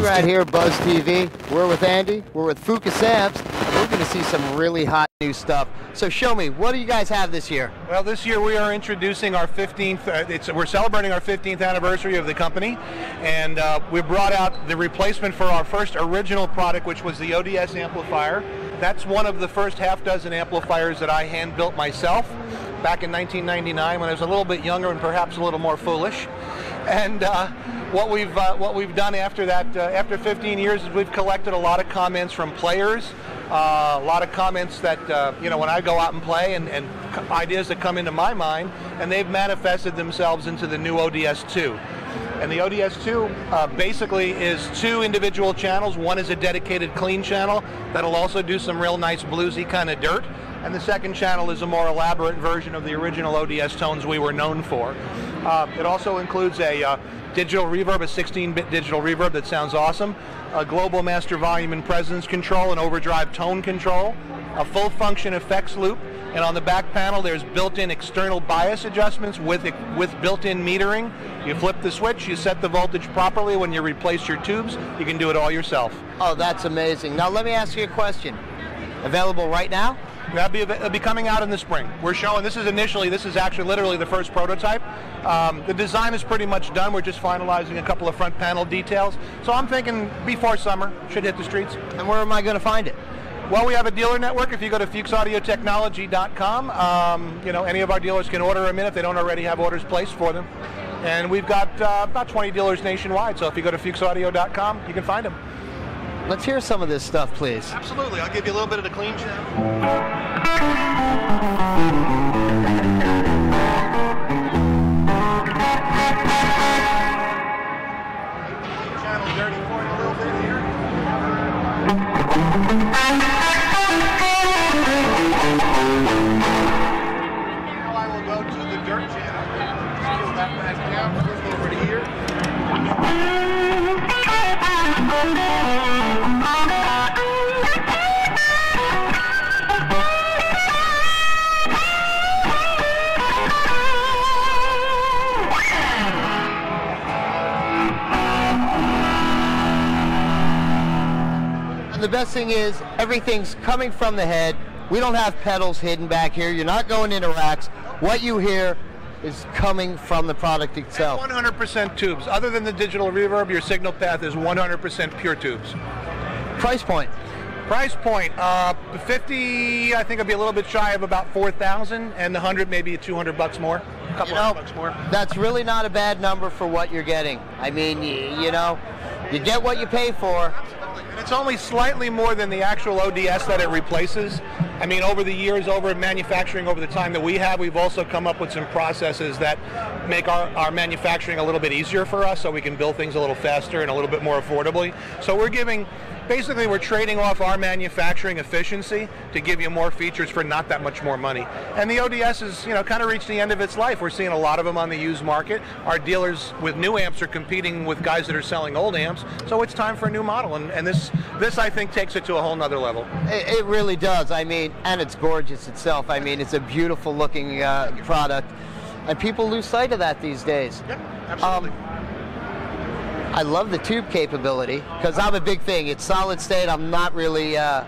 Right here, Buzz TV. We're with Andy. We're with Fuchs amps. We're going to see some really hot new stuff. So show me, what do you guys have this year? Well, this year we are introducing our 15th. We're celebrating our 15th anniversary of the company, and we brought out the replacement for our first original product, which was the ODS amplifier. That's one of the first half dozen amplifiers that I hand built myself back in 1999 when I was a little bit younger and perhaps a little more foolish. And what we've done after that, after 15 years, is we've collected a lot of comments from players, a lot of comments that when I go out and play, and ideas that come into my mind, and they've manifested themselves into the new ODS2. And the ODS2 basically is two individual channels. One is a dedicated clean channel that'll also do some real nice bluesy kind of dirt. And the second channel is a more elaborate version of the original ODS tones we were known for. It also includes a digital reverb, a 16-bit digital reverb that sounds awesome, a global master volume and presence control, an overdrive tone control, a full function effects loop, and on the back panel there's built-in external bias adjustments with built-in metering. You flip the switch, you set the voltage properly. When you replace your tubes, you can do it all yourself. Oh, that's amazing. Now let me ask you a question. Available right now? It'll be coming out in the spring. We're showing, this is actually literally the first prototype. The design is pretty much done. We're just finalizing a couple of front panel details. So I'm thinking before summer, should hit the streets. And where am I going to find it? Well, we have a dealer network. If you go to FuchsAudioTechnology.com, any of our dealers can order them in if they don't already have orders placed for them. And we've got about 20 dealers nationwide. So if you go to FuchsAudio.com, you can find them. Let's hear some of this stuff, please. Absolutely. I'll give you a little bit of the clean channel. Channel dirty for you a little bit here. Now I will go to the dirt channel. Scale that back down. Move over to here. And the best thing is, everything's coming from the head. We don't have pedals hidden back here. You're not going into racks. What you hear is coming from the product itself. 100% tubes. Other than the digital reverb, your signal path is 100% pure tubes. Price point? Price point, 50, I think it'll be a little bit shy of about 4,000, and the 100 maybe $200 more, a couple $100 more. That's really not a bad number for what you're getting. I mean, you get what you pay for. And it's only slightly more than the actual ODS that it replaces. I mean, over the years, over manufacturing, over the time that we have, we've also come up with some processes that make our manufacturing a little bit easier for us, so we can build things a little faster and a little bit more affordably. So basically we're trading off our manufacturing efficiency to give you more features for not that much more money. And the ODS is, kind of reached the end of its life. We're seeing a lot of them on the used market. Our dealers with new amps are competing with guys that are selling old amps, so it's time for a new model. And this I think takes it to a whole nother level. It really does. I mean, and it's gorgeous itself. I mean, it's a beautiful looking product, and people lose sight of that these days. Yep, absolutely. I love the tube capability, because I'm a big thing. It's solid state. I'm not really a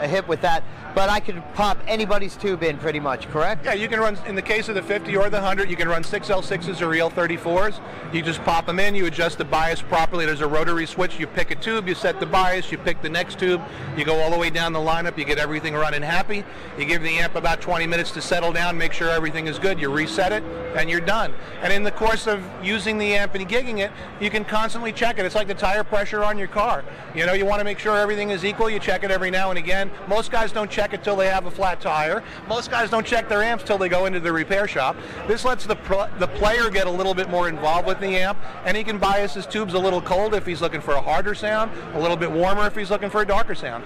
hit with that. But I could pop anybody's tube in pretty much, correct? Yeah, you can run, in the case of the 50 or the 100, you can run 6L6s or EL34s. You just pop them in, you adjust the bias properly. There's a rotary switch. You pick a tube, you set the bias, you pick the next tube, you go all the way down the lineup, you get everything running happy. You give the amp about 20 minutes to settle down, make sure everything is good. You reset it, and you're done. And in the course of using the amp and gigging it, you can constantly check it. It's like the tire pressure on your car. You want to make sure everything is equal. You check it every now and again. Most guys don't check it till they have a flat tire. Most guys don't check their amps till they go into the repair shop. This lets the player get a little bit more involved with the amp, and he can bias his tubes a little cold if he's looking for a harder sound, a little bit warmer if he's looking for a darker sound.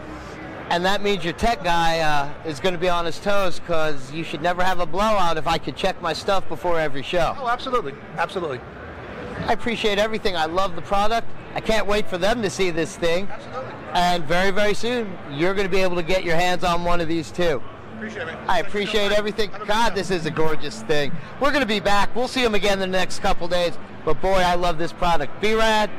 And that means your tech guy is going to be on his toes, because you should never have a blowout if I could check my stuff before every show. Oh, absolutely. Absolutely. I appreciate everything. I love the product. I can't wait for them to see this thing. Absolutely. And very, very soon, you're going to be able to get your hands on one of these too. Appreciate it. I appreciate everything. God, this is a gorgeous thing. We're going to be back. We'll see them again in the next couple days. But boy, I love this product. B-Rad.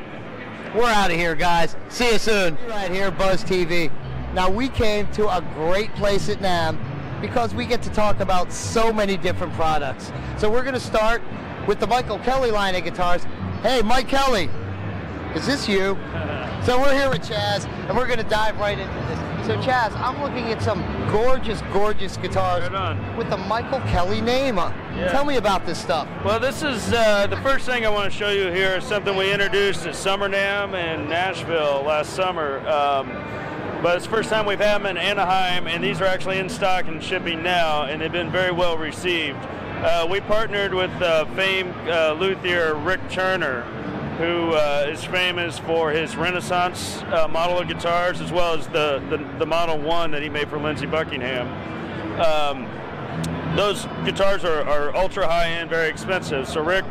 We're out of here, guys. See you soon. Right here, Buzz TV. Now, we came to a great place at NAMM because we get to talk about so many different products. So we're going to start with the Michael Kelly line of guitars. Hey, Mike Kelly, is this you? So we're here with Chaz, and we're going to dive right into this. So Chaz, I'm looking at some gorgeous, gorgeous guitars with the Michael Kelly name on. Yeah. Tell me about this stuff. Well, this is the first thing I want to show you here is something we introduced at Summer NAMM in Nashville last summer. But it's the first time we've had them in Anaheim, and these are actually in stock and shipping now, and they've been very well received. We partnered with famed luthier Rick Turner, who is famous for his Renaissance model of guitars, as well as the Model 1 that he made for Lindsey Buckingham. Those guitars are ultra high-end, very expensive. So Rick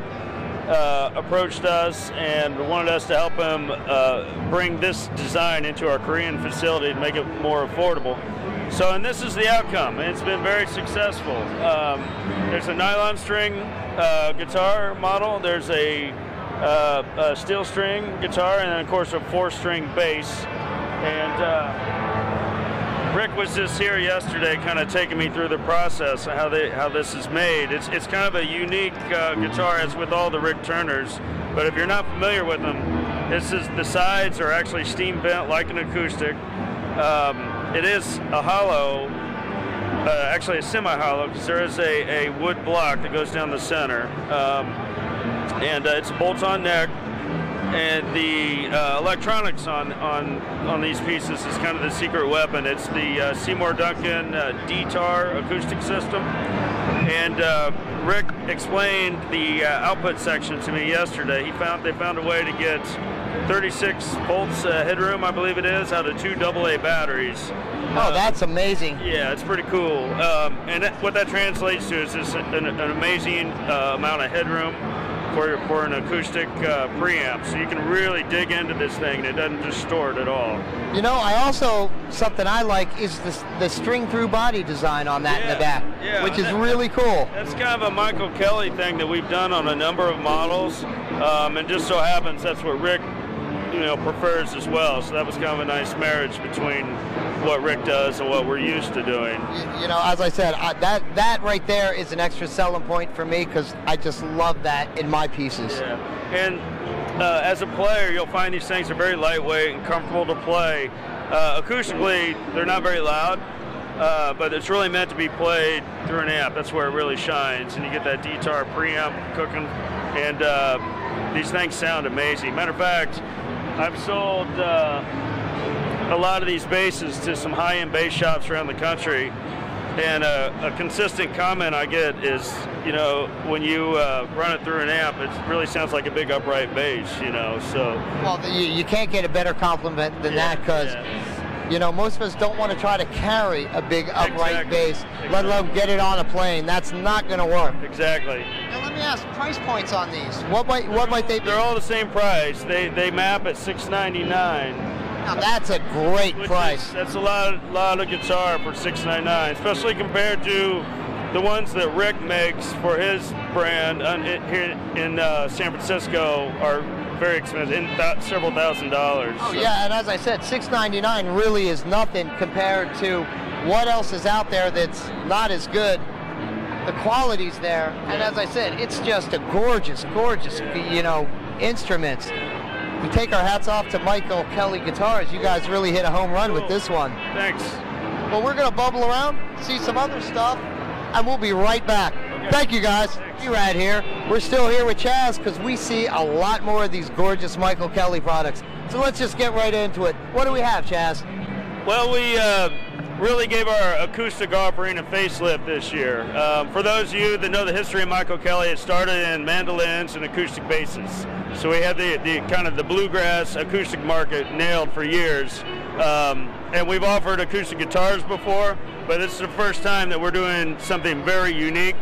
approached us and wanted us to help him bring this design into our Korean facility to make it more affordable. So, and this is the outcome, and it's been very successful. There's a nylon string guitar model, there's a steel string guitar, and then of course a 4-string bass. And Rick was just here yesterday kind of taking me through the process of how this is made. It's kind of a unique guitar, as with all the Rick Turners, but if you're not familiar with them, the sides are actually steam bent like an acoustic. It is a hollow, actually a semi-hollow, because there is a wood block that goes down the center. And it's a bolt-on neck, and the electronics on these pieces is kind of the secret weapon. It's the Seymour Duncan D-Tar acoustic system, and Rick explained the output section to me yesterday. They found a way to get 36 volts headroom, I believe it is, out of 2 AA batteries. Oh, that's amazing. Yeah, it's pretty cool. And what that translates to is just an amazing amount of headroom for an acoustic preamp, so you can really dig into this thing and it doesn't distort at all. You know, something I like is the string-through body design on that in the back, which is really cool. That's kind of a Michael Kelly thing that we've done on a number of models, and just so happens that's what Rick prefers as well, so that was kind of a nice marriage between what Rick does and what we're used to doing. You know, as I said, that right there is an extra selling point for me, because I just love that in my pieces. Yeah, and as a player, you'll find these things are very lightweight and comfortable to play. Acoustically, they're not very loud, but it's really meant to be played through an amp. That's where it really shines, and you get that D-Tar preamp cooking, and these things sound amazing. Matter of fact, I've sold a lot of these basses to some high-end bass shops around the country, and a consistent comment I get is, when you run it through an amp, it really sounds like a big upright bass, so. Well, you can't get a better compliment than that, because most of us don't want to try to carry a big upright bass, let alone get it on a plane. That's not going to work. Exactly. Now let me ask, price points on these. What might they be? They're all the same price. They map at $699. Now that's a great price. That's a lot of guitar for $699, especially compared to the ones that Rick makes for his brand here in San Francisco are very expensive, several $1,000s. Oh, so. Yeah, and as I said, $699 really is nothing compared to what else is out there that's not as good. The quality's there, and as I said, it's just a gorgeous, gorgeous, instruments. We take our hats off to Michael Kelly Guitars. You guys really hit a home run with this one. Thanks. Well, we're going to bubble around, see some other stuff, and we'll be right back. Okay. Thank you, guys. Thanks. Right here. We're still here with Chaz because we see a lot more of these gorgeous Michael Kelly products. So let's just get right into it. What do we have, Chaz? Well, we really gave our acoustic offering a facelift this year. For those of you that know the history of Michael Kelly, it started in mandolins and acoustic basses. So we had the kind of the bluegrass acoustic market nailed for years. And we've offered acoustic guitars before, but this is the first time that we're doing something very unique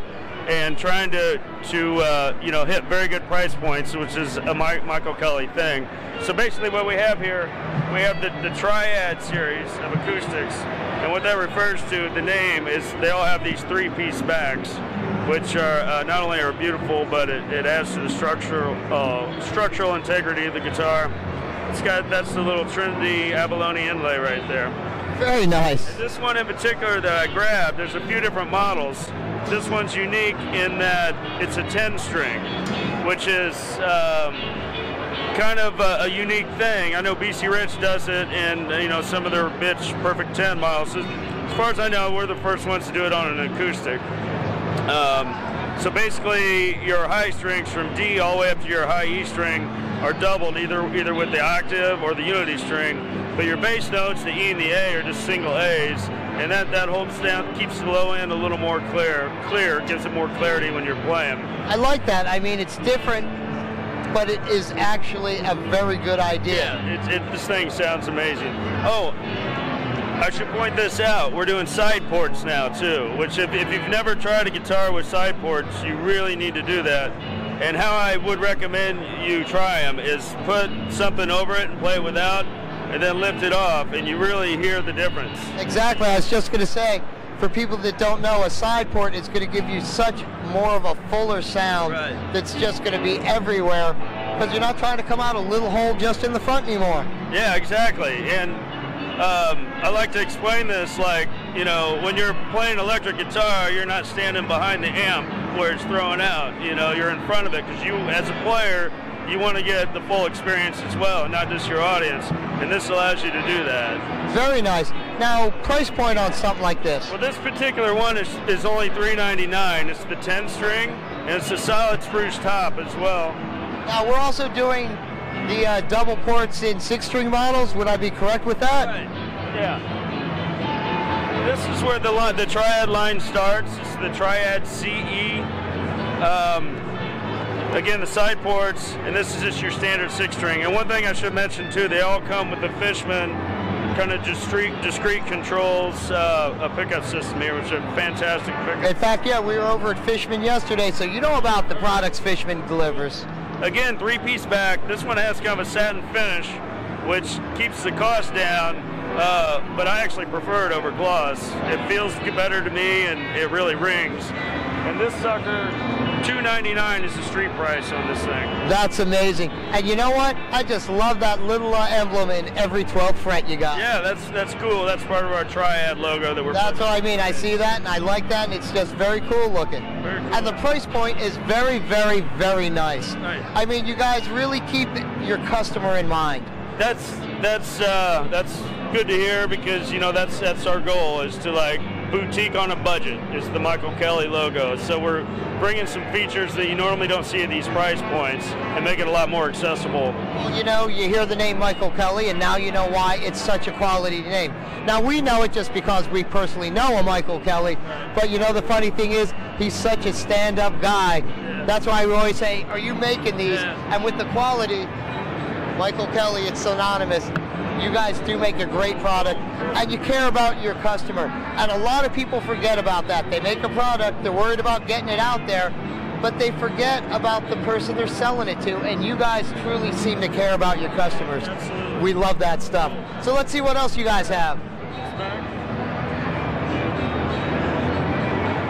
and trying to hit very good price points, which is a Michael Kelly thing. So basically what we have here, we have the Triad series of acoustics, and what that refers to, the name, is they all have these 3-piece backs, which are not only are beautiful, but it adds to the structural integrity of the guitar. That's the little Trinity abalone inlay right there. Very nice. And this one in particular that I grabbed, there's a few different models. This one's unique in that it's a 10 string, which is kind of a unique thing. I know BC Rich does it in some of their bitch Perfect 10 models. As far as I know, we're the first ones to do it on an acoustic. So basically, your high strings from D all the way up to your high E string are doubled either with the octave or the unity string, but your bass notes, the E and the A, are just single A's, and that holds down, keeps the low end a little more clear, gives it more clarity when you're playing. I like that. I mean, it's different, but it is actually a very good idea. Yeah, this thing sounds amazing. Oh, I should point this out. We're doing side ports now too, which if you've never tried a guitar with side ports, you really need to do that. And how I would recommend you try them is put something over it and play it without, and then lift it off, and you really hear the difference. Exactly. I was just going to say, for people that don't know, a side port is going to give you such more of a fuller sound. Right. That's just going to be everywhere, because you're not trying to come out a little hole just in the front anymore. Yeah, exactly. And I like to explain this like, when you're playing electric guitar, you're not standing behind the amp where it's throwing out. You're in front of it, because you, as a player, you want to get the full experience as well, not just your audience, and this allows you to do that. Very nice. Now, price point on something like this? Well, this particular one is only $399. It's the 10 string, and it's a solid spruce top as well. Now, we're also doing the double ports in 6-string models. Would I be correct with that? Right. Yeah. This is where the Triad line starts. This is the Triad CE. Again, the side ports, and this is just your standard 6-string. And one thing I should mention too, they all come with the Fishman kind of discrete controls, a pickup system here, which is a fantastic pickup. In fact, yeah, we were over at Fishman yesterday, so you know about the products Fishman delivers. Again, 3-piece back. This one has kind of a satin finish, which keeps the cost down, but I actually prefer it over gloss. It feels better to me, and it really rings. And this sucker, $299 is the street price on this thing. That's amazing. And you know what? I just love that little emblem in every 12th fret you got. Yeah, that's cool. That's part of our Triad logo that we're That's what I mean. I see that, and I like that, and it's just very cool looking. Very cool. And the price point is very, very, very nice. Nice. I mean, you guys really keep your customer in mind. That's good to hear, because that's our goal, is to like boutique on a budget is the Michael Kelly logo. So we're bringing some features that you normally don't see at these price points and make it a lot more accessible. Well, you hear the name Michael Kelly, and now you know why it's such a quality name. Now, we know it just because we personally know a Michael Kelly, but the funny thing is, he's such a stand-up guy. Yeah. That's why we always say, are you making these? Yeah. And with the quality, Michael Kelly, it's synonymous. You guys do make a great product, and you care about your customer. And a lot of people forget about that. They make a product, they're worried about getting it out there, but they forget about the person they're selling it to, and you guys truly seem to care about your customers. Absolutely. We love that stuff. So let's see what else you guys have.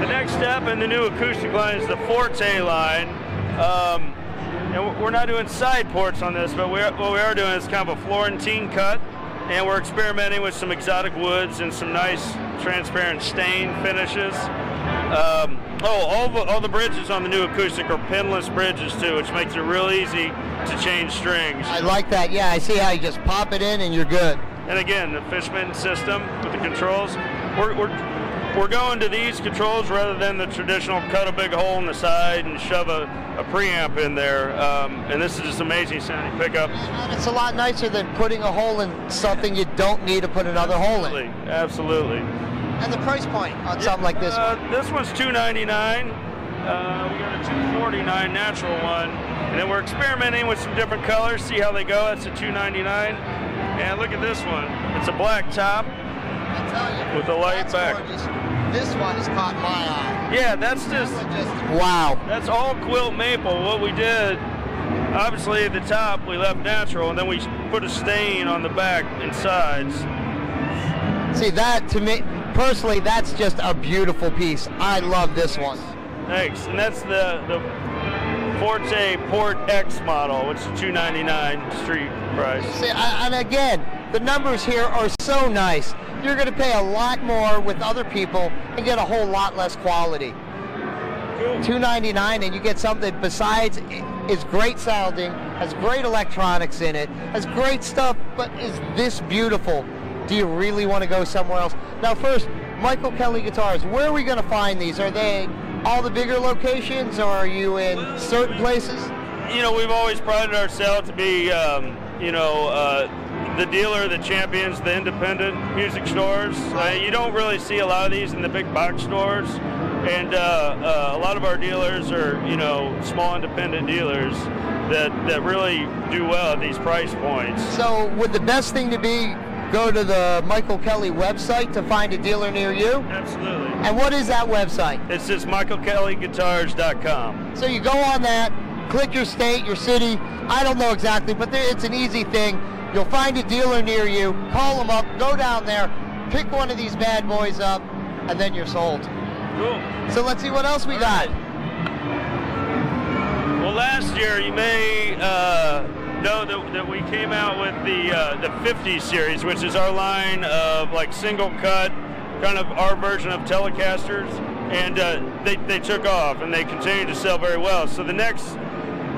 The next step in the new acoustic line is the Forte line. And we're not doing side ports on this, but what we are doing is kind of a Florentine cut, and we're experimenting with some exotic woods and some nice transparent stain finishes. All the bridges on the new acoustic are pinless bridges too, which makes it real easy to change strings. I like that. Yeah, I see how you just pop it in and you're good. And again, the Fishman system with the controls. We're going to these controls rather than the traditional cut a big hole in the side and shove a preamp in there. And this is just amazing sounding pickup. It's a lot nicer than putting a hole in something you don't need to put another hole in. Absolutely. And the price point on something like this one? This one's $299. We got a $249 natural one. And then we're experimenting with some different colors, see how they go. That's a $299. And look at this one. It's a black top with a light back. Gorgeous. This one has caught my eye. Yeah, that's just wow. That's all quilt maple. What we did, obviously at the top we left natural, and then we put a stain on the back and sides. See, that to me personally, that's just a beautiful piece. I love this one. Thanks. And that's the Forte Port X model, which is $299 street price. See, and again, the numbers here are so nice. You're going to pay a lot more with other people and get a whole lot less quality. Cool. $299, and you get something besides is great sounding, has great electronics in it, has great stuff, but is this beautiful. Do you really want to go somewhere else? Now first, Michael Kelly Guitars, where are we going to find these? Are they all the bigger locations, or are you in certain places? You know, we've always prided ourselves to be, the dealer that champions the independent music stores. You don't really see a lot of these in the big box stores, and a lot of our dealers are, small independent dealers that really do well at these price points. So would the best thing to be go to the Michael Kelly website to find a dealer near you? Absolutely. And what is that website? It's just michaelkellyguitars.com. So you go on that, click your state, your city, I don't know exactly, but it's an easy thing. You'll find a dealer near you, call them up, go down there, pick one of these bad boys up, and then you're sold. Cool. So let's see what else we got. Well, last year you may know that we came out with the 50 series, which is our line of like single cut, kind of our version of Telecasters, and they took off and they continue to sell very well. So the next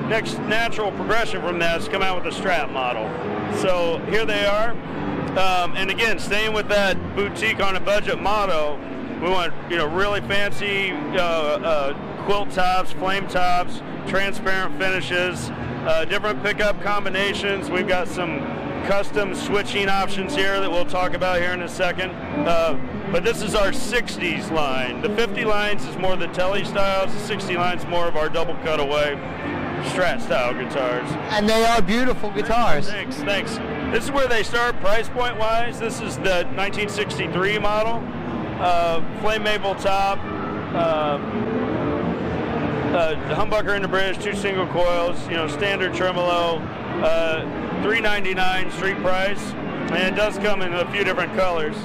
natural progression from that is come out with a Strat model. So here they are, and again, staying with that boutique on a budget motto, we want really fancy quilt tops, flame tops, transparent finishes, different pickup combinations. We've got some custom switching options here that we'll talk about here in a second. But this is our 60s line. The 50 lines is more the Tele styles. The 60 lines more of our double cutaway Strat style guitars. And they are beautiful guitars. Thanks. This is where they start price point wise. This is the 1963 model. Flame maple top, humbucker in the bridge, 2 single coils, standard tremolo, $399 street price, and it does come in a few different colors,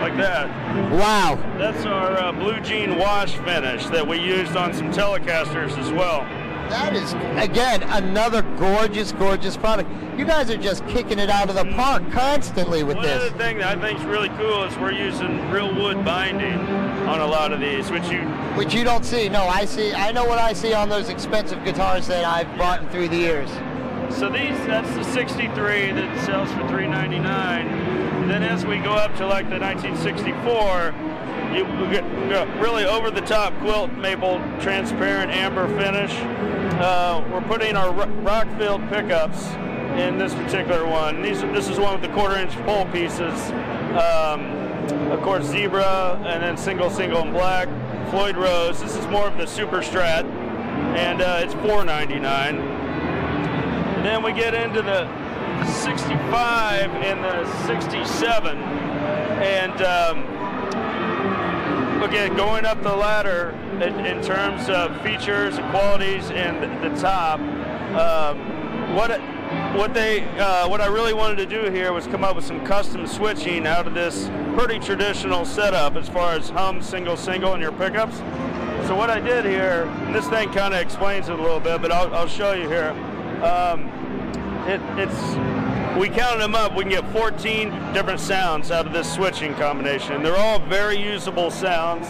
like that. Wow. That's our blue jean wash finish that we used on some Telecasters as well. That is, again, another gorgeous, gorgeous product. You guys are just kicking it out of the park constantly with this. One other thing that I think is really cool is we're using real wood binding on a lot of these, which you don't see. No, I see. I know what I see on those expensive guitars that I've bought through the years. So that's the 63 that sells for $399. Then as we go up to like the 1964, you get really over-the-top quilt maple transparent amber finish. We're putting our rock-filled pickups in this particular one. This is one with the 1/4-inch pole pieces. Of course, zebra, and then single in black. Floyd Rose. This is more of the Super Strat, and it's $499. Then we get into the 65 and the 67, and again, going up the ladder in terms of features and qualities and the top. What I really wanted to do here was come up with some custom switching out of this pretty traditional setup as far as hum, single in your pickups. So what I did here, and this thing kind of explains it a little bit, but I'll show you here. We counted them up, we can get 14 different sounds out of this switching combination. They're all very usable sounds.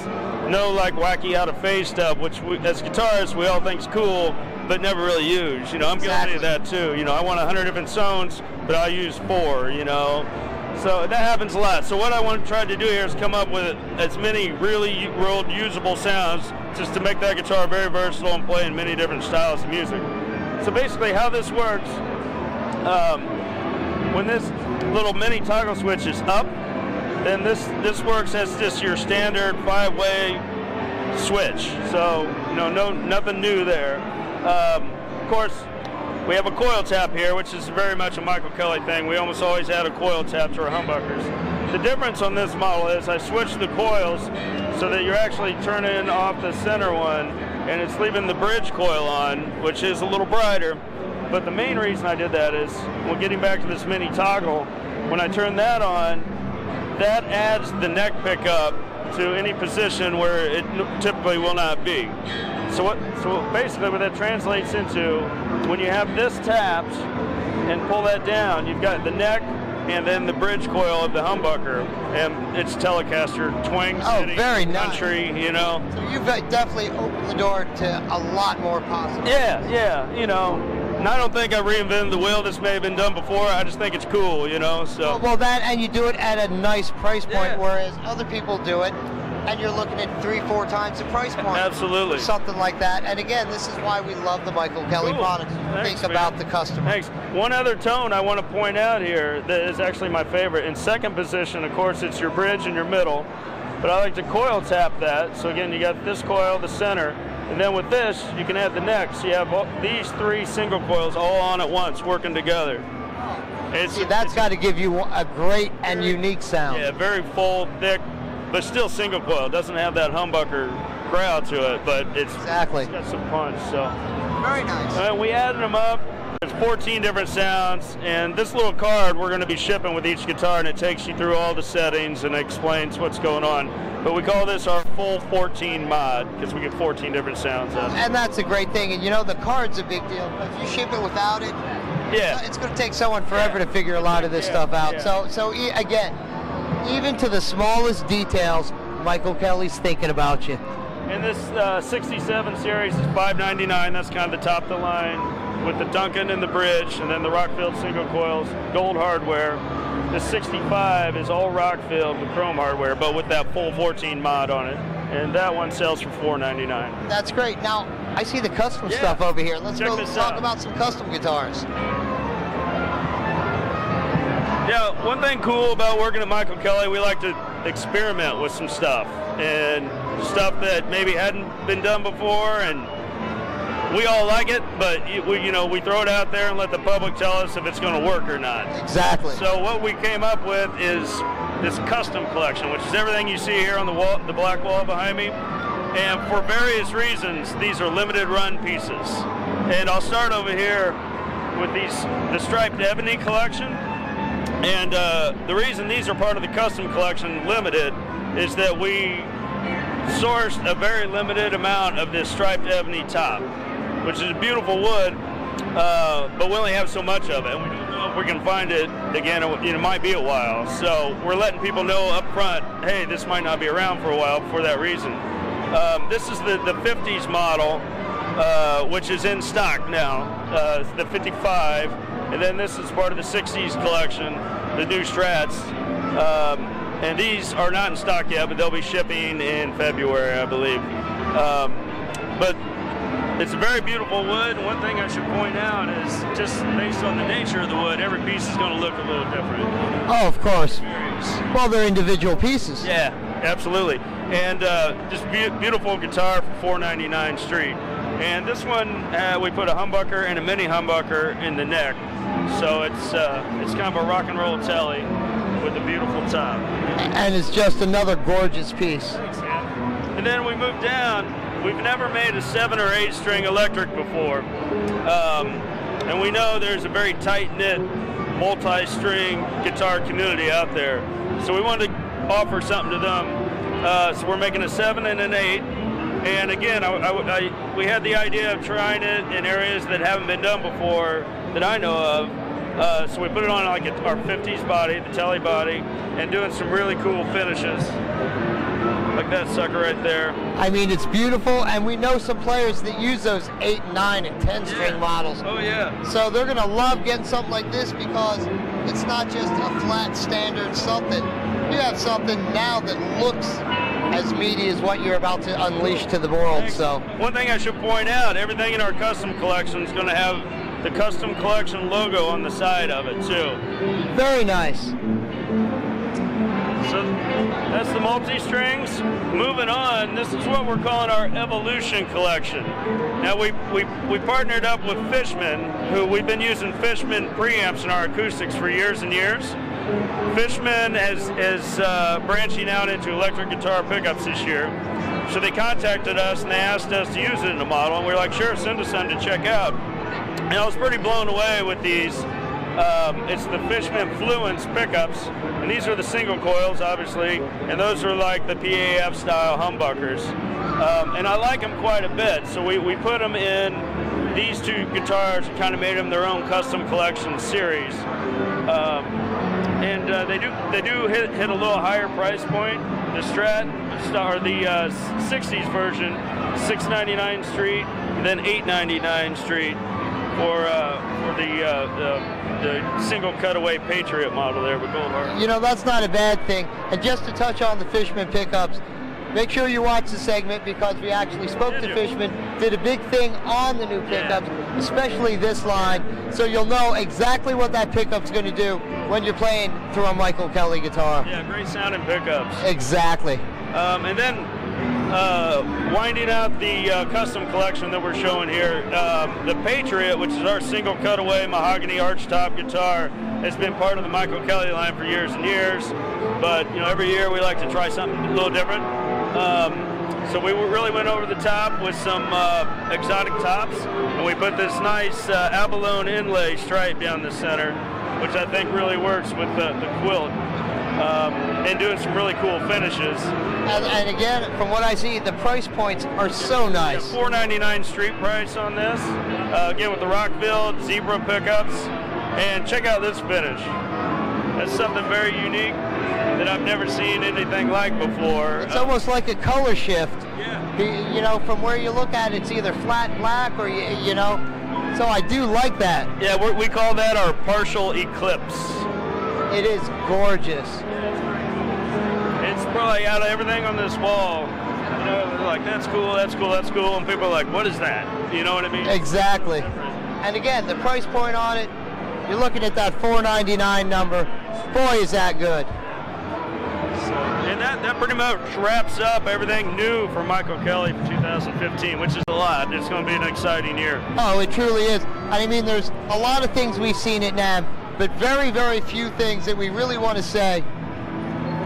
No like wacky out of phase stuff, which as guitarists we all think is cool, but never really use. I'm guilty of that too. I want 100 different tones, but I'll use 4, So that happens a lot. So what I want to try to do here is come up with as many really world usable sounds just to make that guitar very versatile and play in many different styles of music. So basically how this works, when this little mini toggle switch is up, then this works as just your standard 5-way switch. So nothing new there. Of course, we have a coil tap here, which is very much a Michael Kelly thing. We almost always add a coil tap to our humbuckers. The difference on this model is I switched the coils so that you're actually turning off the center one, and it's leaving the bridge coil on, which is a little brighter. But the main reason I did that is, well, getting back to this mini toggle, when I turn that on, that adds the neck pickup to any position where it typically will not be. So basically what that translates into, when you have this tapped and pull that down, you've got the neck and then the bridge coil of the humbucker, and it's Telecaster, twang, city, very nice. country, you know. So you've definitely opened the door to a lot more possibilities. Yeah, you know. And I don't think I reinvented the wheel. This may have been done before. I just think it's cool, you know. So. Well, that, and you do it at a nice price point, whereas other people do it, and you're looking at 3-4 times the price point. Absolutely. Something like that. And again, this is why we love the Michael Kelly products. Thanks, Think about the customer. Thanks. One other tone I want to point out here that is actually my favorite. In second position, of course, it's your bridge and your middle, but I like to coil tap that. So again, you got this coil, the center, and then with this, you can add the neck. So you have these 3 single coils all on at once, working together. See, that's got to give you a great and unique sound. Yeah, very full, thick, but still single coil. It doesn't have that humbucker crowd to it, but it's got some punch. So very nice. And we added them up. There's 14 different sounds, and this little card we're going to be shipping with each guitar, and it takes you through all the settings and explains what's going on. But we call this our full 14 mod because we get 14 different sounds out of it. And that's a great thing. And you know, the card's a big deal. If you ship it without it, it's going to take someone forever to figure a lot of this stuff out. So again, even to the smallest details, Michael Kelly's thinking about you. And this 67 series is $599. That's kind of the top of the line with the Duncan and the bridge, and then the Rockfield single coils, gold hardware. The 65 is all Rockfield with chrome hardware, but with that full 14 mod on it. And that one sells for $499. That's great. Now, I see the custom stuff over here. Let's go talk about some custom guitars. Yeah, one thing cool about working at Michael Kelly, we like to experiment with some stuff. And stuff that maybe hadn't been done before, and we all like it, but we throw it out there and let the public tell us if it's going to work or not. Exactly. So what we came up with is this custom collection, which is everything you see here on the wall, the black wall behind me. And for various reasons, these are limited run pieces. And I'll start over here with the striped ebony collection. And the reason these are part of the custom collection limited is that we sourced a very limited amount of this striped ebony top, which is a beautiful wood, but we only have so much of it, and we don't know if we can find it again. It might be a while, so we're letting people know up front, hey, this might not be around for a while for that reason. This is the 50s model, which is in stock now, the 55, and then this is part of the 60s collection, the new Strats. And these are not in stock yet, but they'll be shipping in February, I believe. But it's a very beautiful wood. One thing I should point out is just based on the nature of the wood, every piece is going to look a little different. Oh, of course. Well, they're individual pieces. Yeah, absolutely. And just beautiful guitar for $499 street. And this one, we put a humbucker and a mini humbucker in the neck. So it's kind of a rock and roll telly with a beautiful top. And it's just another gorgeous piece. Thanks, man. And then we move down. We've never made a 7 or 8 string electric before. And we know there's a very tight-knit multi-string guitar community out there. So we wanted to offer something to them. So we're making a 7 and an 8. And again, we had the idea of trying it in areas that haven't been done before that I know of. So we put it on like our 50s body, the telly body, and doing some really cool finishes. Like that sucker right there. I mean, it's beautiful, and we know some players that use those 8, 9, and 10 string models. Oh yeah. So they're gonna love getting something like this because it's not just a flat standard something. You have something now that looks as meaty as what you're about to unleash to the world. So one thing I should point out, everything in our custom collection is gonna have the custom collection logo on the side of it too. Very nice. So that's the multi-strings. Moving on, this is what we're calling our Evolution collection. Now we partnered up with Fishman, who we've been using Fishman preamps in our acoustics for years and years. Fishman is branching out into electric guitar pickups this year. So they contacted us and they asked us to use it in the model, and we were like, sure, send us some to check out. And I was pretty blown away with these It's the Fishman Fluence pickups, and these are the single coils, obviously, and those are like the PAF style humbuckers. And I like them quite a bit, so we put them in these two guitars and kind of made them their own custom collection series. And they do hit a little higher price point. The Strat, or the 60s version, $699 street, and then $899 street for the single cutaway Patriot model there with gold heart. You know, that's not a bad thing. And just to touch on the Fishman pickups, make sure you watch the segment because we actually spoke to Fishman, did a big thing on the new pickups, especially this line, so you'll know exactly what that pickup's going to do when you're playing through a Michael Kelly guitar. Yeah, great sounding pickups. Exactly. And then winding out the custom collection that we're showing here, the Patriot, which is our single cutaway mahogany archtop guitar, has been part of the Michael Kelly line for years and years. But you know, every year we like to try something a little different. So we really went over the top with some exotic tops, and we put this nice abalone inlay stripe down the center, which I think really works with the quilt, and doing some really cool finishes. And again, from what I see, the price points are so nice. Yeah, $499 street price on this. Again, with the Rockville Zebra pickups, and check out this finish. That's something very unique that I've never seen anything like before. It's almost like a color shift. Yeah. You know, from where you look at it, it's either flat black or, you know, so I do like that. Yeah, we call that our partial eclipse. It is gorgeous. It's probably out of everything on this wall. You know, they're like, that's cool, that's cool, that's cool, and people are like, what is that? You know what I mean? Exactly. And again, the price point on it, you're looking at that $499 number. Boy, is that good. And that pretty much wraps up everything new for Michael Kelly for 2015, which is a lot. It's going to be an exciting year. Oh, it truly is. I mean, there's a lot of things we've seen at NAMM, but very, very few things that we really want to say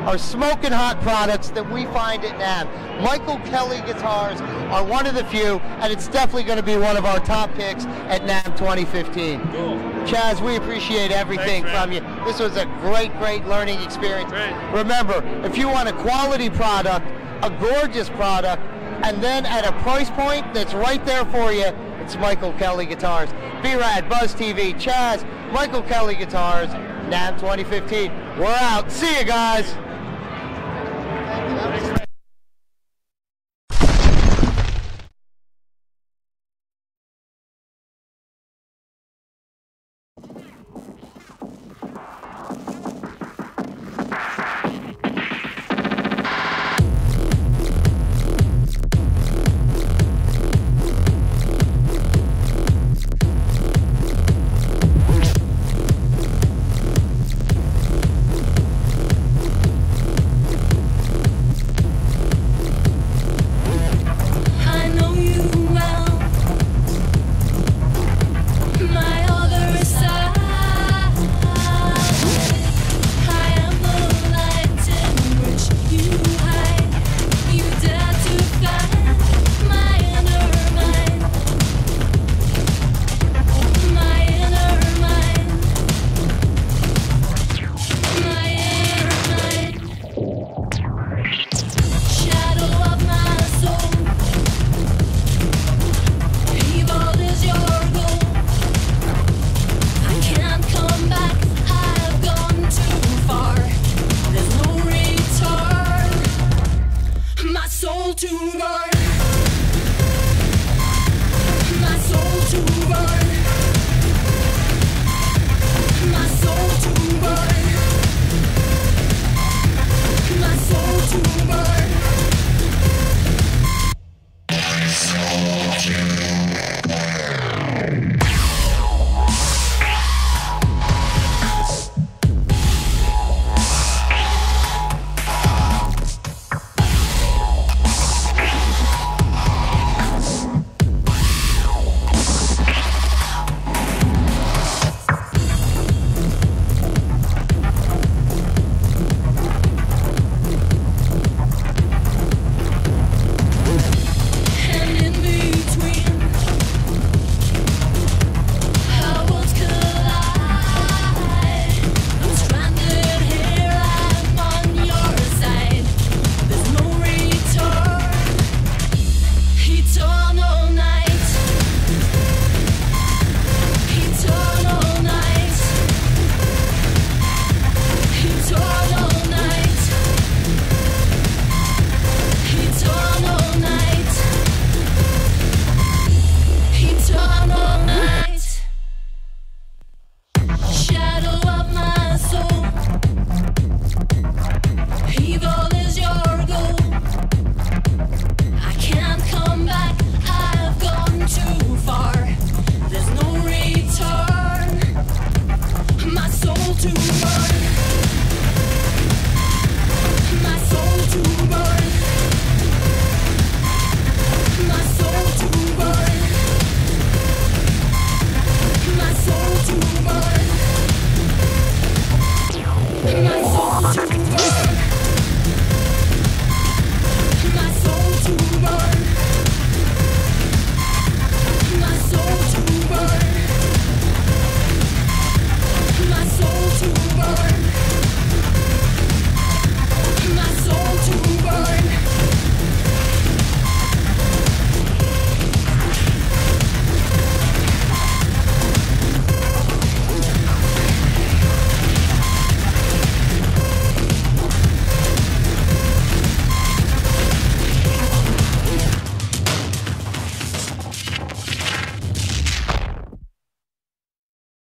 are smoking hot products that we find at NAMM. Michael Kelly guitars are one of the few, and it's definitely going to be one of our top picks at NAMM 2015. Cool. Chaz, we appreciate everything from you. This was a great, great learning experience. Great. Remember, if you want a quality product, a gorgeous product, and then at a price point that's right there for you, it's Michael Kelly Guitars. B-Rad, Buzz TV, Chaz, Michael Kelly Guitars, NAMM 2015. We're out. See you guys.